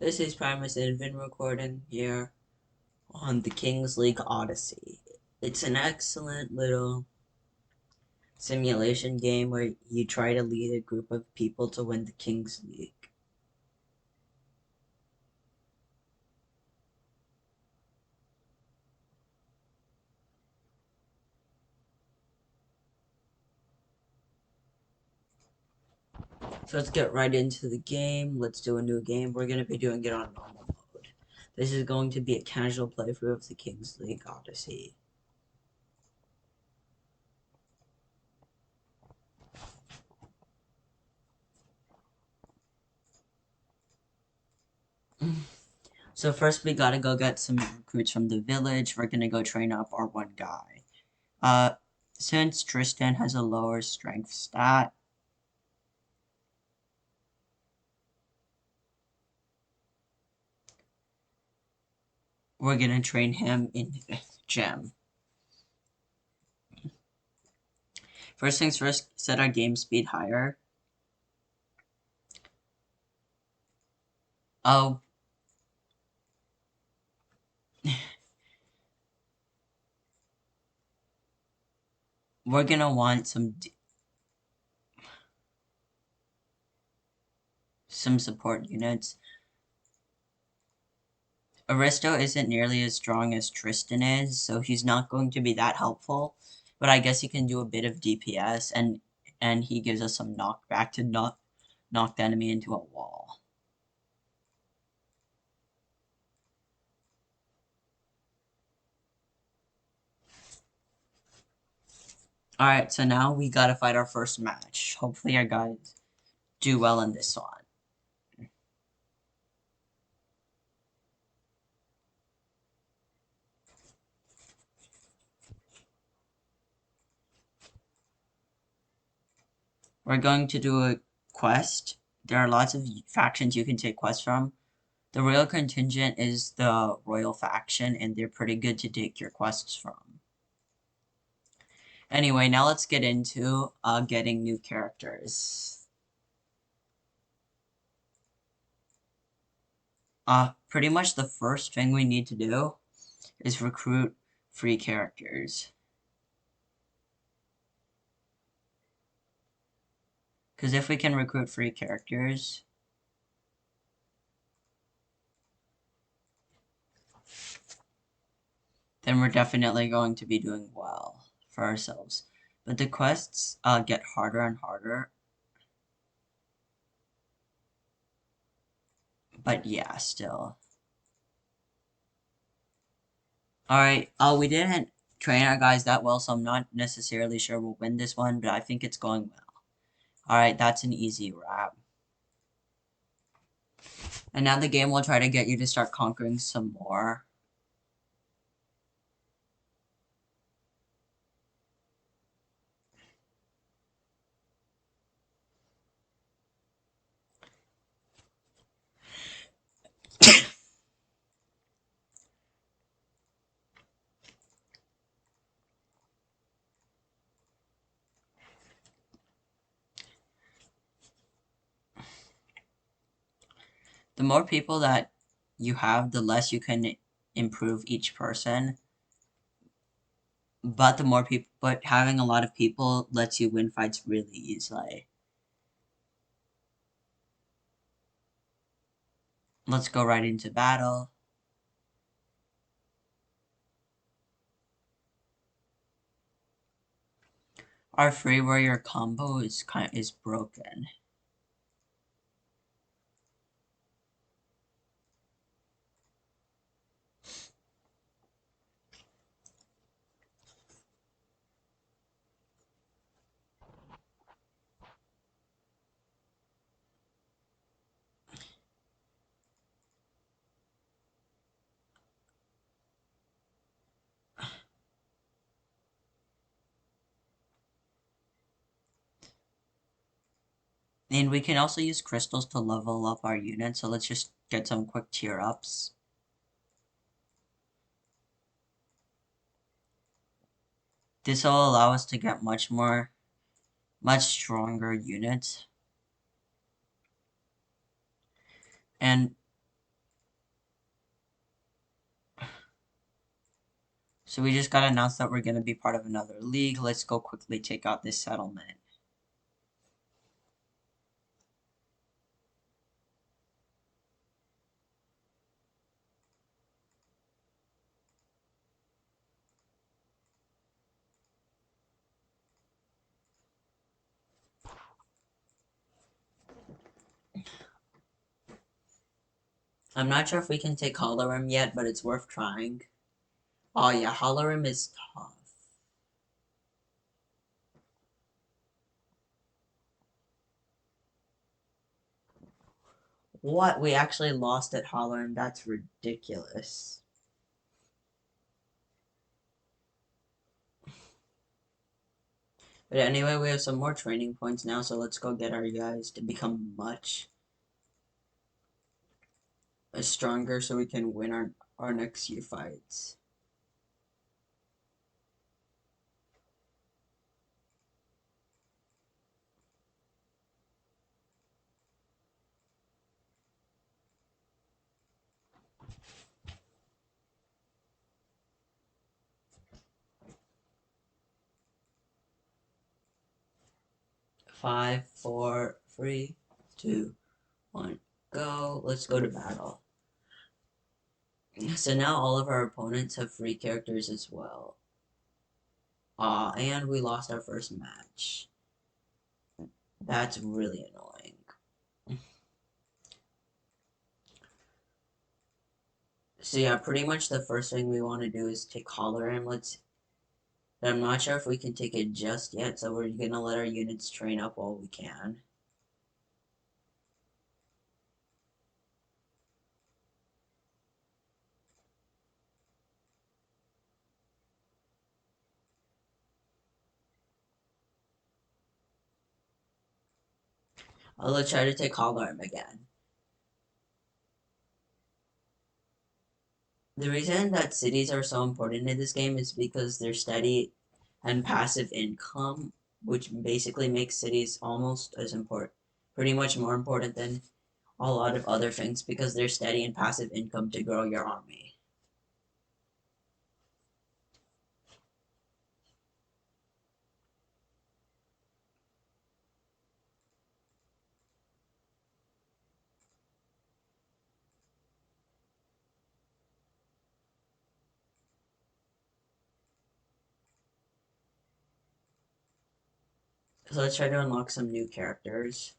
This is Primus Invin recording here on the Kings League Odyssey. It's an excellent little simulation game where you try to lead a group of people to win the Kings League. So let's get right into the game. Let's do a new game. We're going to be doing it on normal mode. This is going to be a casual playthrough of the Kings League Odyssey. So first we gotta go get some recruits from the village. We're gonna go train up our one guy. Uh, since Tristan has a lower strength stat, we're gonna train him in gem. First things first, set our game speed higher. Oh, we're gonna want some support units. Aristo isn't nearly as strong as Tristan is, so he's not going to be that helpful. But I guess he can do a bit of DPS, and he gives us some knockback to knock the enemy into a wall. Alright, so now we gotta fight our first match. Hopefully our guys do well in this one. We're going to do a quest. There are lots of factions you can take quests from. The Royal Contingent is the Royal faction, and they're pretty good to take your quests from. Anyway, now let's get into getting new characters. Pretty much the first thing we need to do is recruit free characters. Because if we can recruit free characters, then we're definitely going to be doing well for ourselves. But the quests get harder and harder. But yeah, still. Alright, we didn't train our guys that well, so I'm not necessarily sure we'll win this one, but I think it's going well. Alright, that's an easy wrap. And now the game will try to get you to start conquering some more. The more people that you have, the less you can improve each person. But having a lot of people lets you win fights really easily. Let's go right into battle. Our free warrior combo is broken. And we can also use crystals to level up our unit, so let's just get some quick tier ups. This will allow us to get much stronger units. And So we just got announced that we're going to be part of another league. Let's go quickly take out this settlement. I'm not sure if we can take Hollowrim yet, but it's worth trying. Oh yeah, Hollowrim is tough. What? We actually lost at Hollowrim? That's ridiculous. But anyway, we have some more training points now, so let's go get our guys to become much stronger so we can win our next few fights. Five, four, three, two, one, go. Let's go to battle. So now all of our opponents have free characters as well. And we lost our first match. That's really annoying. So yeah, pretty much the first thing we want to do is take Hollowrim. I'm not sure if we can take it just yet, so we're gonna let our units train up while we can. Let's try to take Hollowrim again. The reason that cities are so important in this game is because they're steady and passive income, which basically makes cities almost as important, pretty much more important than a lot of other things because they're steady and passive income to grow your army. So let's try to unlock some new characters.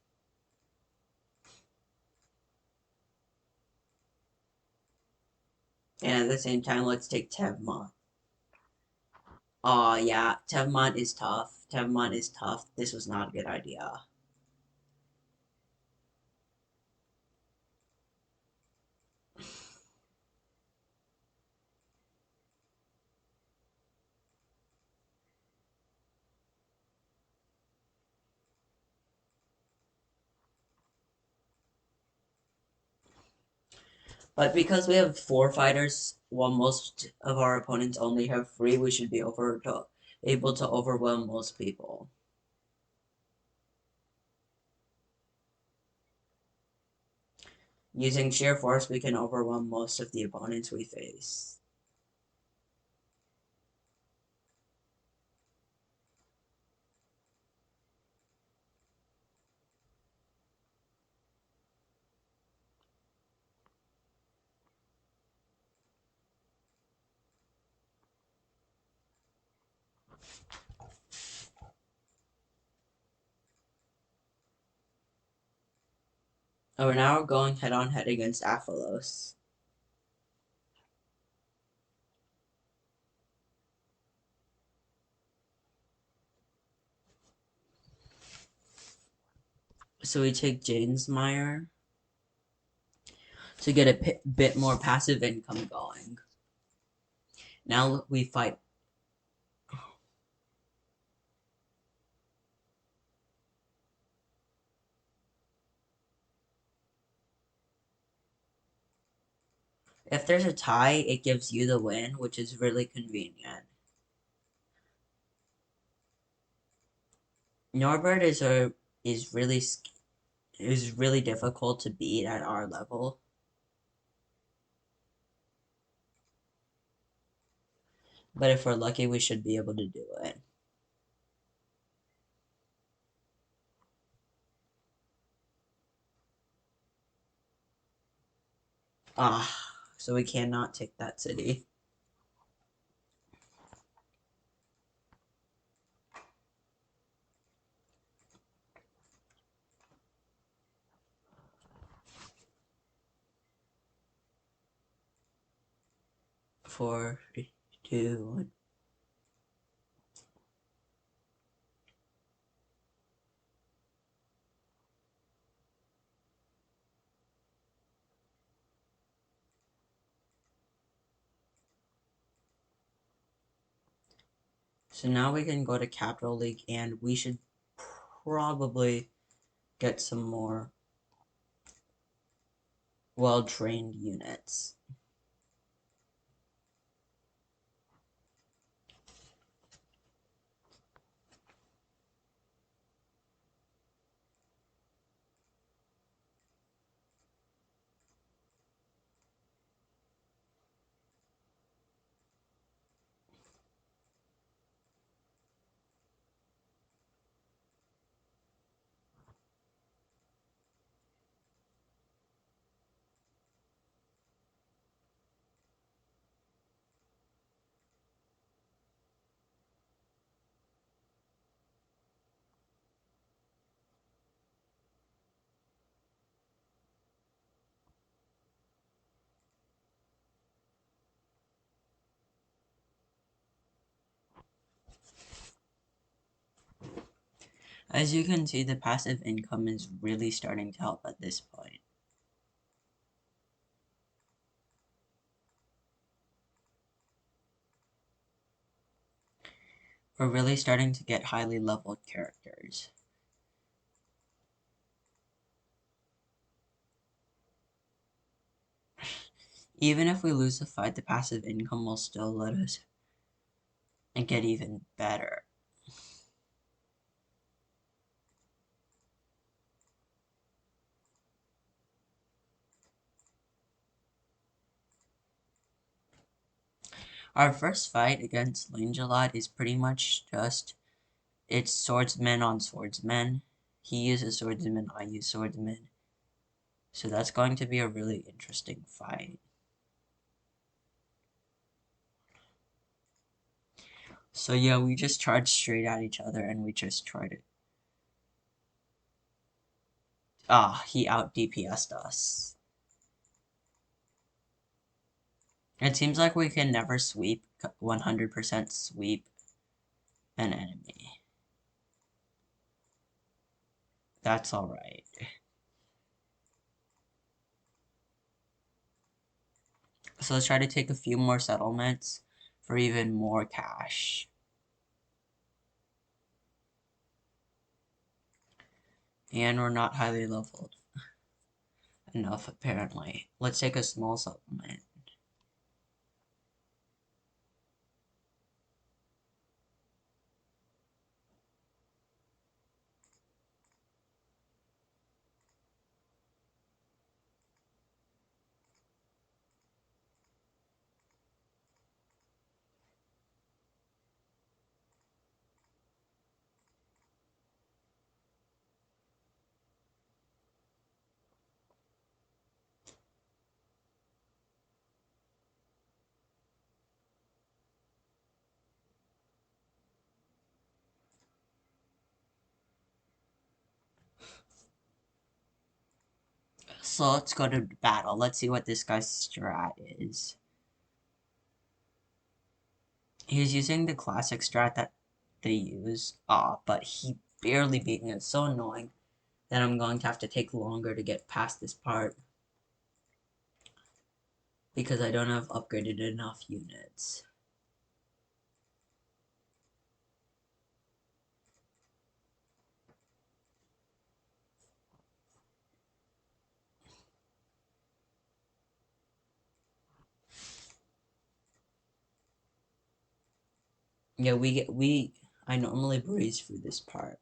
And at the same time, let's take Tevmont. Yeah, Tevmont is tough. Tevmont is tough. This was not a good idea. But because we have 4 fighters, while most of our opponents only have 3, we should be able to overwhelm most people. Using sheer force, we can overwhelm most of the opponents we face. Oh, we're now going head-on-head against Aphelos. So we take Janesmeyer to get a bit more passive income going. Now we fight. If there's a tie, it gives you the win, which is really convenient. Norbert is really is really difficult to beat at our level. But if we're lucky, we should be able to do it. Ah, so we cannot take that city. Four, three, two, one. So now we can go to Capital League, and we should probably get some more well-trained units. As you can see, the passive income is really starting to help at this point. We're really starting to get highly leveled characters. Even if we lose the fight, the passive income will still let us and get even better. Our first fight against Langelot is pretty much just, it's swordsman on swordsman. He uses swordsman, I use swordsman. So that's going to be a really interesting fight. So yeah, we just charged straight at each other and we just tried it. Ah, he out DPS'd us. It seems like we can never sweep, 100% sweep an enemy. That's alright. So let's try to take a few more settlements for even more cash. And we're not highly leveled enough, apparently. Let's take a small settlement. So let's go to battle. Let's see what this guy's strat is. He's using the classic strat that they use, but he barely beat me. It's so annoying that I'm going to have to take longer to get past this part. Because I don't have upgraded enough units. Yeah, I normally breeze through this part.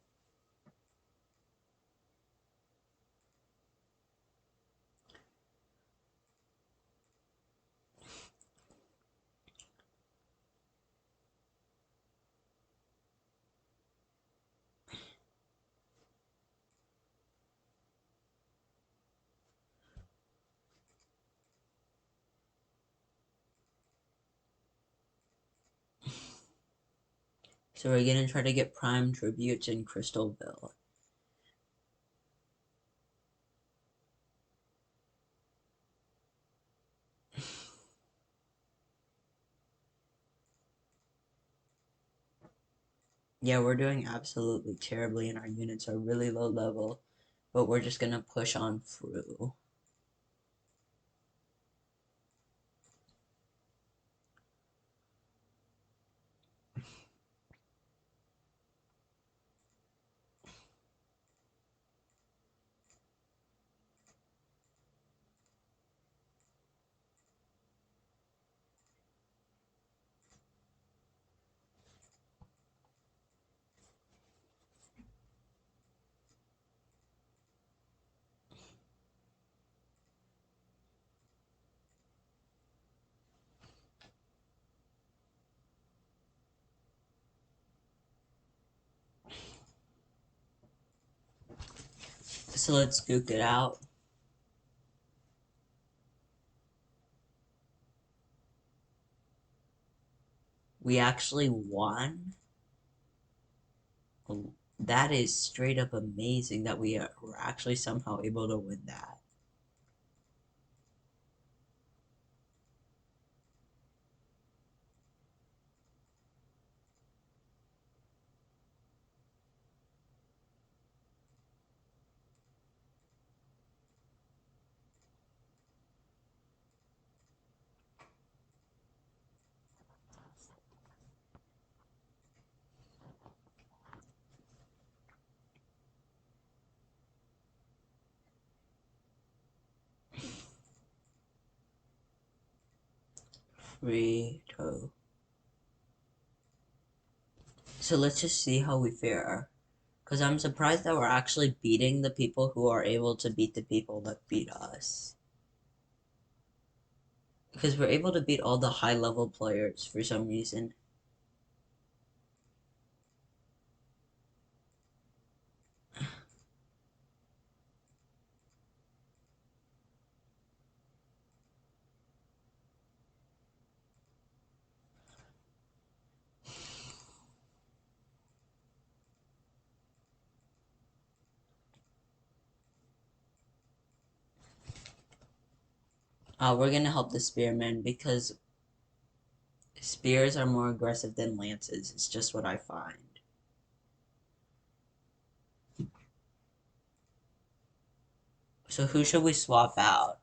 So we're gonna try to get prime tributes in Crystalville. Yeah, we're doing absolutely terribly and our units are really low level, but we're just gonna push on through. So let's duke it out. We actually won. That is straight up amazing that were actually somehow able to win that. Free toe. So let's just see how we fare. Because I'm surprised that we're actually beating the people who are able to beat the people that beat us. Because we're able to beat all the high level players for some reason. We're gonna help the spearmen because spears are more aggressive than lances. It's just what I find. So who should we swap out?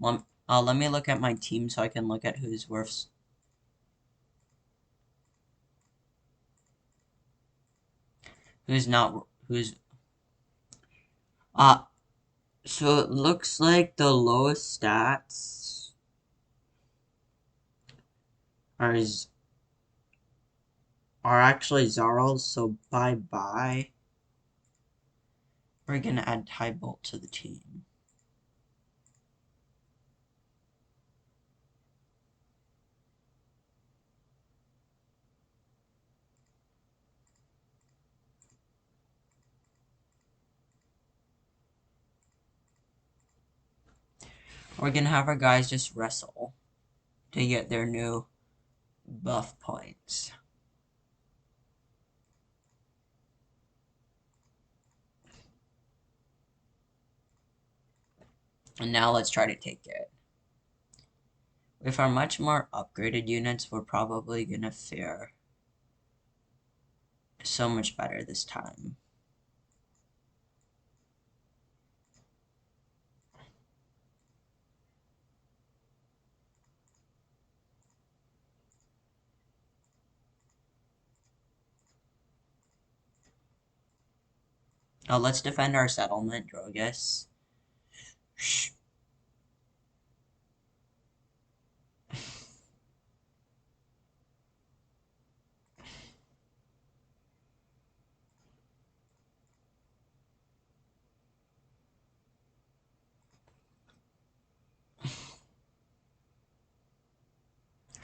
Let me look at my team so I can look at who's worth. Who's not? Who's? Uh, so it looks like the lowest stats are are actually Zarl's. So bye bye. We're gonna add Tybolt to the team. We're gonna have our guys just wrestle to get their new buff points. And now let's try to take it. With our much more upgraded units, we're probably gonna fare so much better this time. Oh, let's defend our settlement, Drogus. Shh.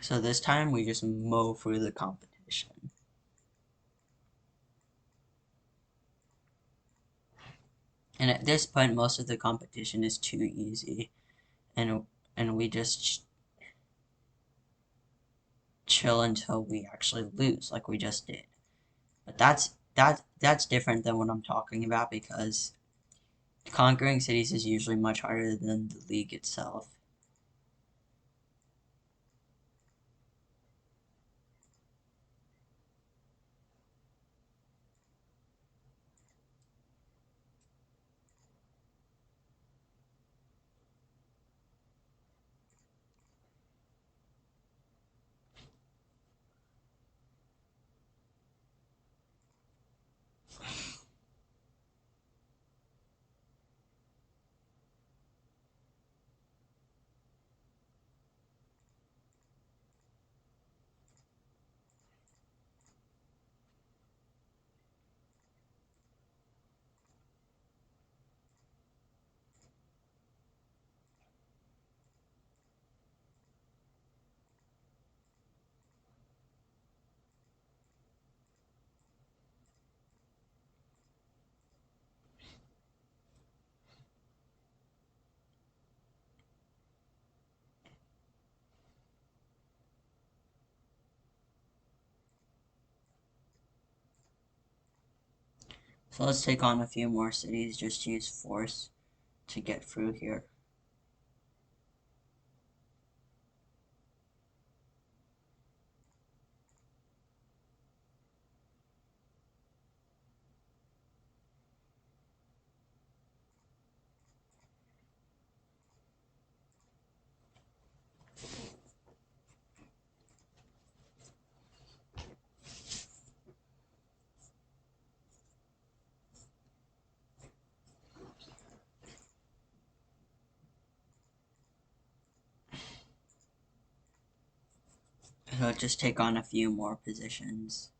So this time we just mow through the competition. And at this point, most of the competition is too easy, and we just chill until we actually lose, like we just did. But that's different than what I'm talking about because conquering cities is usually much harder than the league itself. So let's take on a few more cities, just use force to get through here. So just take on a few more positions.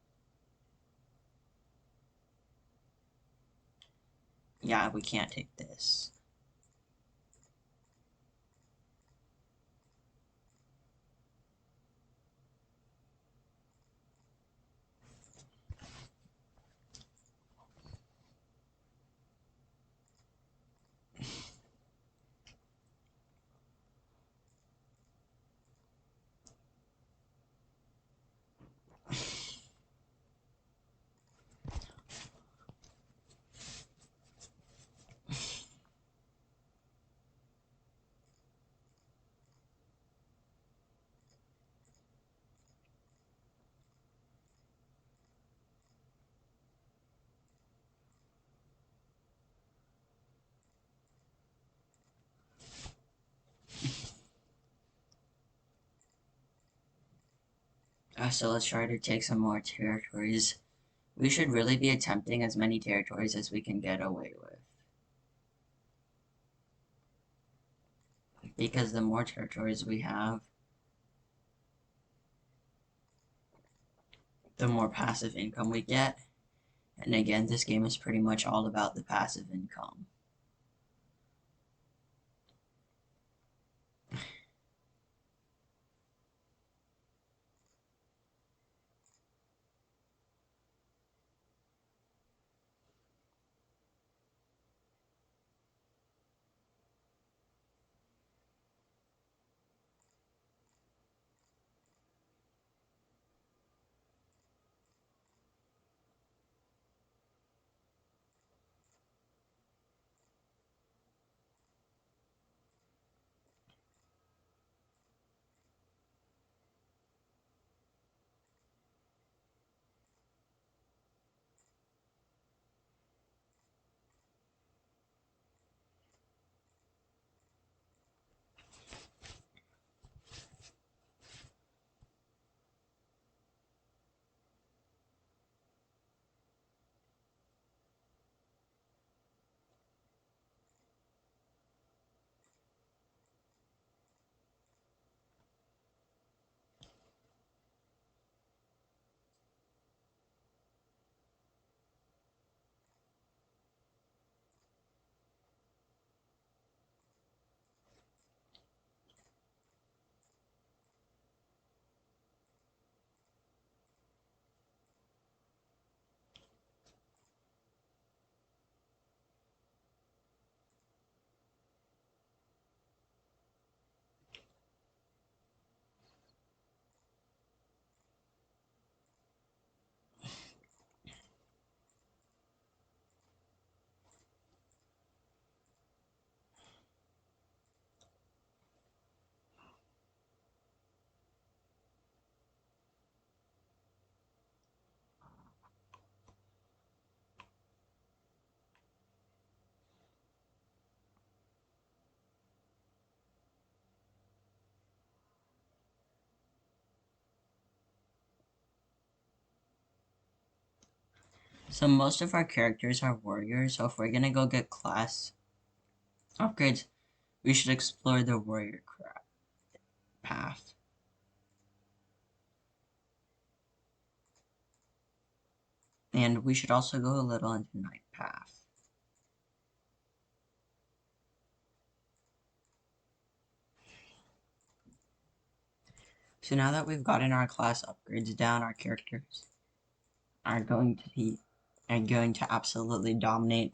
Yeah, we can't take this. So let's try to take some more territories. We should really be attempting as many territories as we can get away with. Because the more territories we have, the more passive income we get. And again, this game is pretty much all about the passive income. So most of our characters are warriors, so if we're gonna go get class upgrades, we should explore the warrior path. And we should also go a little into night path. So now that we've gotten our class upgrades down, our characters are going to absolutely dominate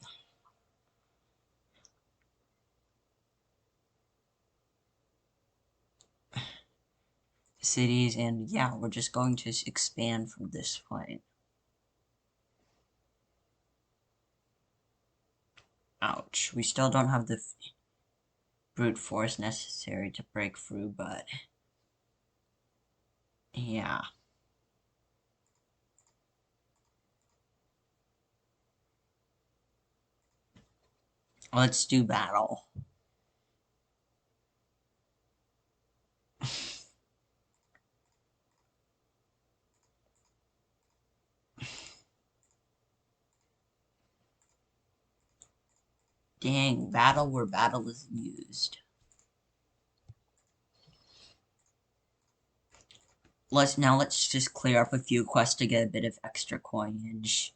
cities, and yeah, we're just going to expand from this point. Ouch. We still don't have the brute force necessary to break through, but yeah. Let's do battle. Dang, battle where battle is used. Let's just clear up a few quests to get a bit of extra coinage.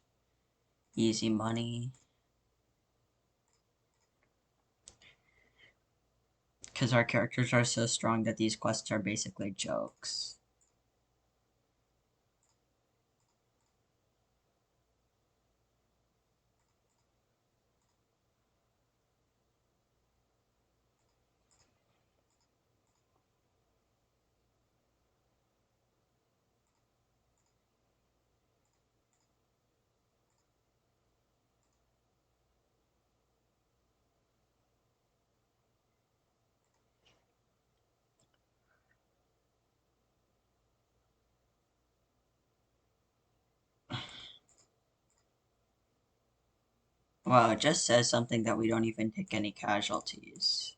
Easy money. Because our characters are so strong that these quests are basically jokes. Well, it just says something that we don't even take any casualties.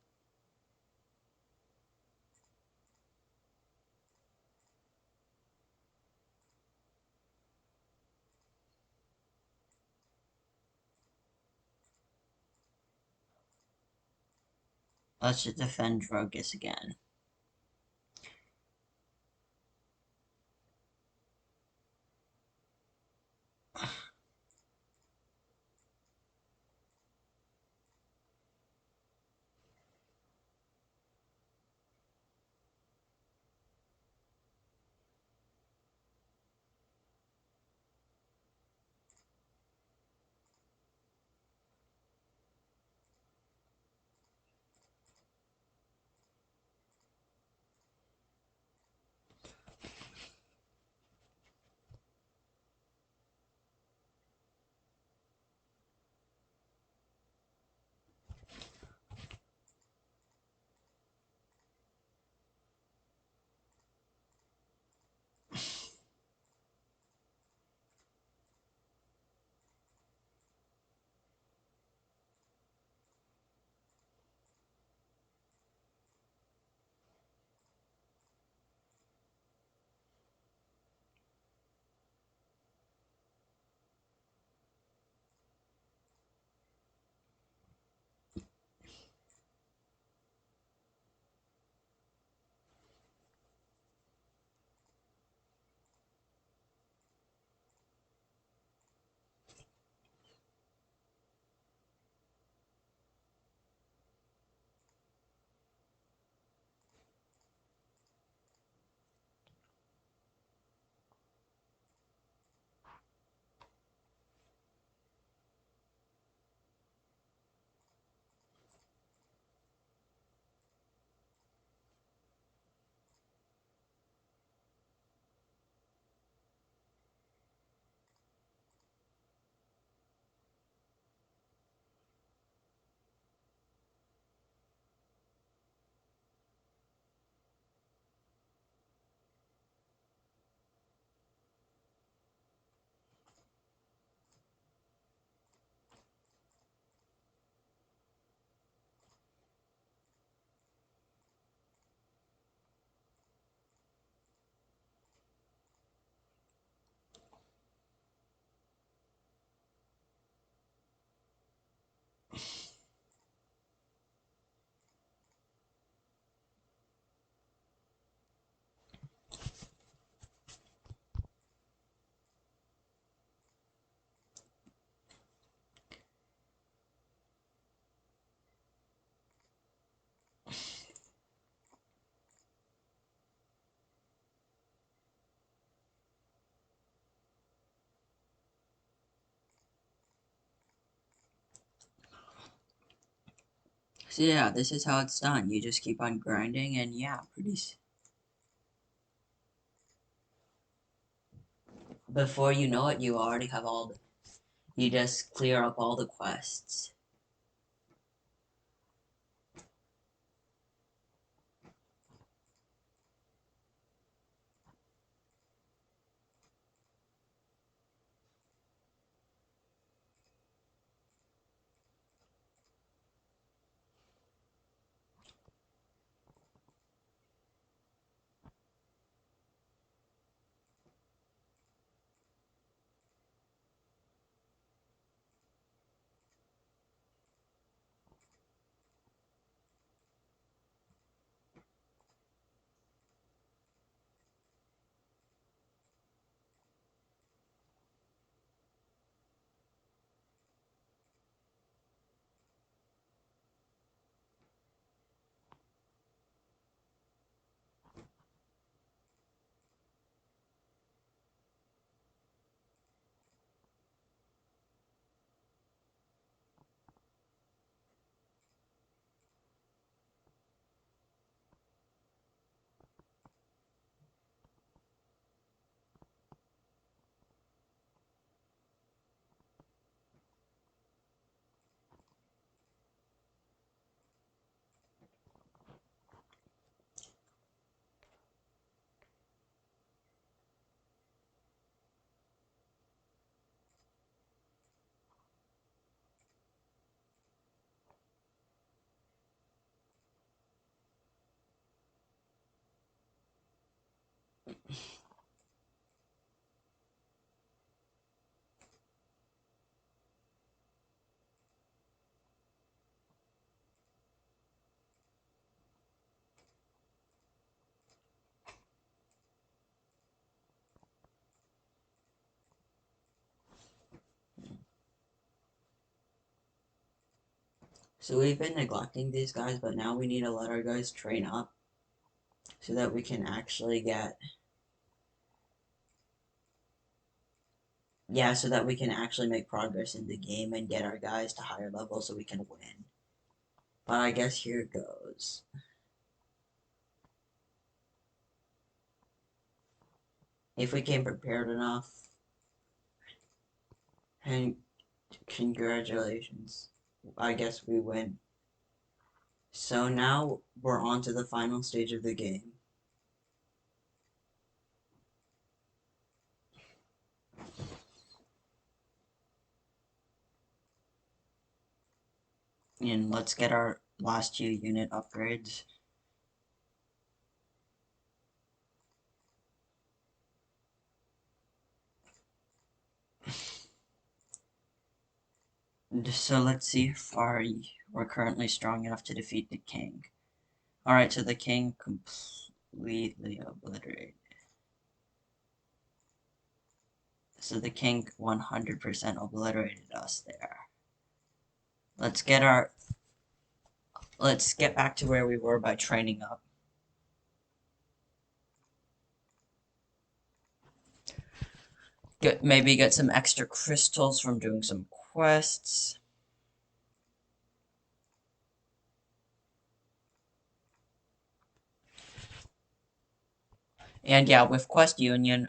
Let's just defend Drogus again. So yeah, this is how it's done. You just keep on grinding, and yeah, before you know it, you already have all the, you just clear up all the quests. So we've been neglecting these guys, but now we need to let our guys train up so that we can actually get, yeah, so that we can actually make progress in the game and get our guys to higher levels so we can win. But I guess here goes. If we came prepared enough, and congratulations, I guess we win. So now we're on to the final stage of the game. And let's get our last two unit upgrades. So let's see if we're currently strong enough to defeat the king. Alright, so the king completely obliterated. So the king 100% obliterated us there. Let's get back to where we were by training up. Maybe get some extra crystals from doing some quests. And yeah, with Quest Union,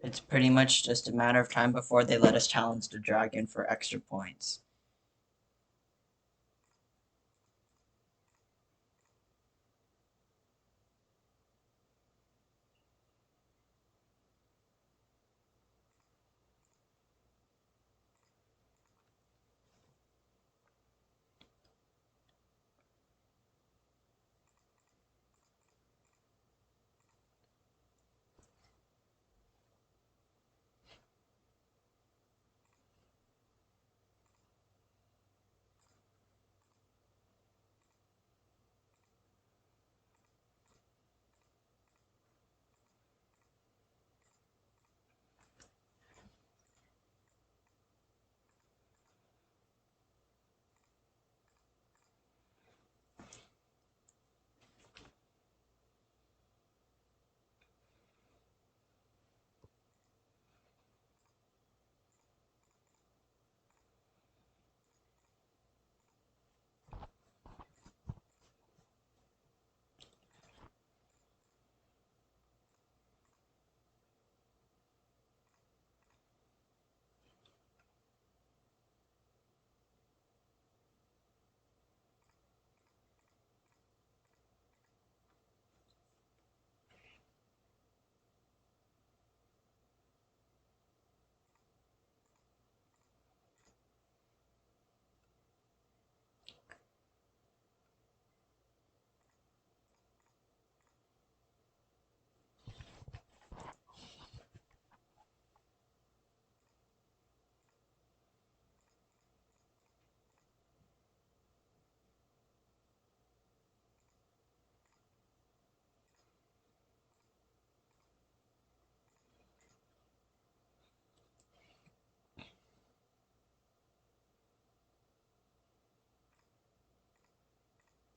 it's pretty much just a matter of time before they let us challenge the dragon for extra points.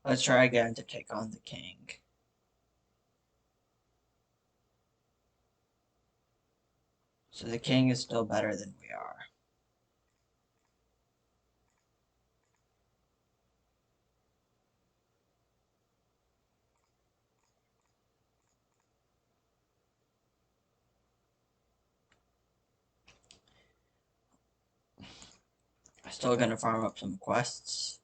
Let's try again to take on the king. So the king is still better than we are. Still gonna farm up some quests.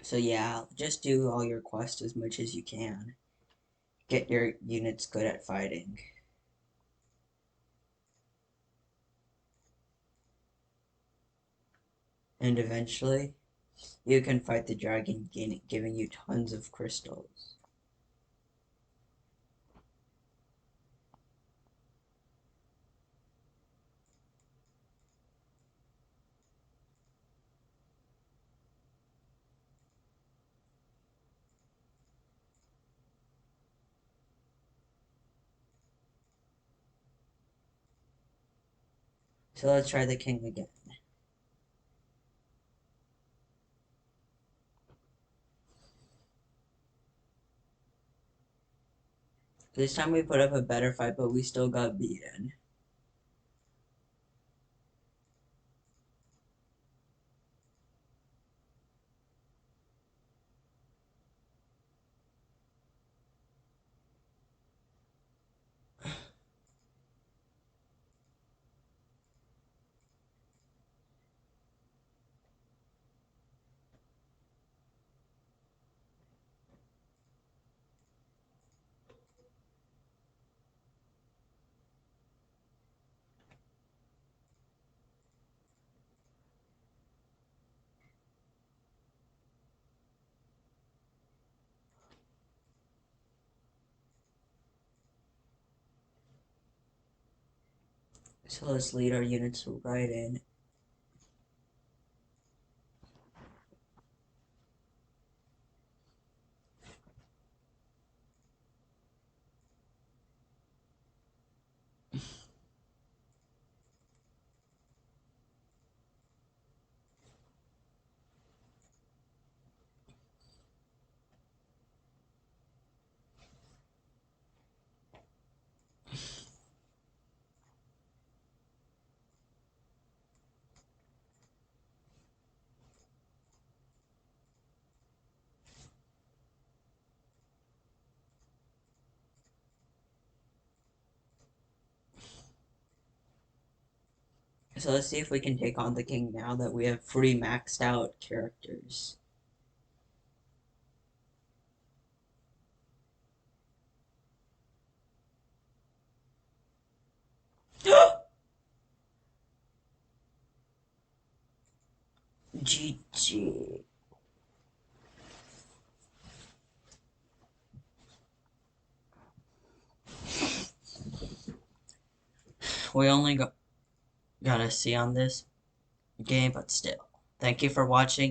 So yeah, just do all your quests as much as you can. Get your units good at fighting. And eventually, you can fight the dragon, giving you tons of crystals. So let's try the king again. This time we put up a better fight, but we still got beaten. So let's lead our units right in. So let's see if we can take on the king now that we have 3 maxed out characters. GG. We only got a C on this game, but still. Thank you for watching.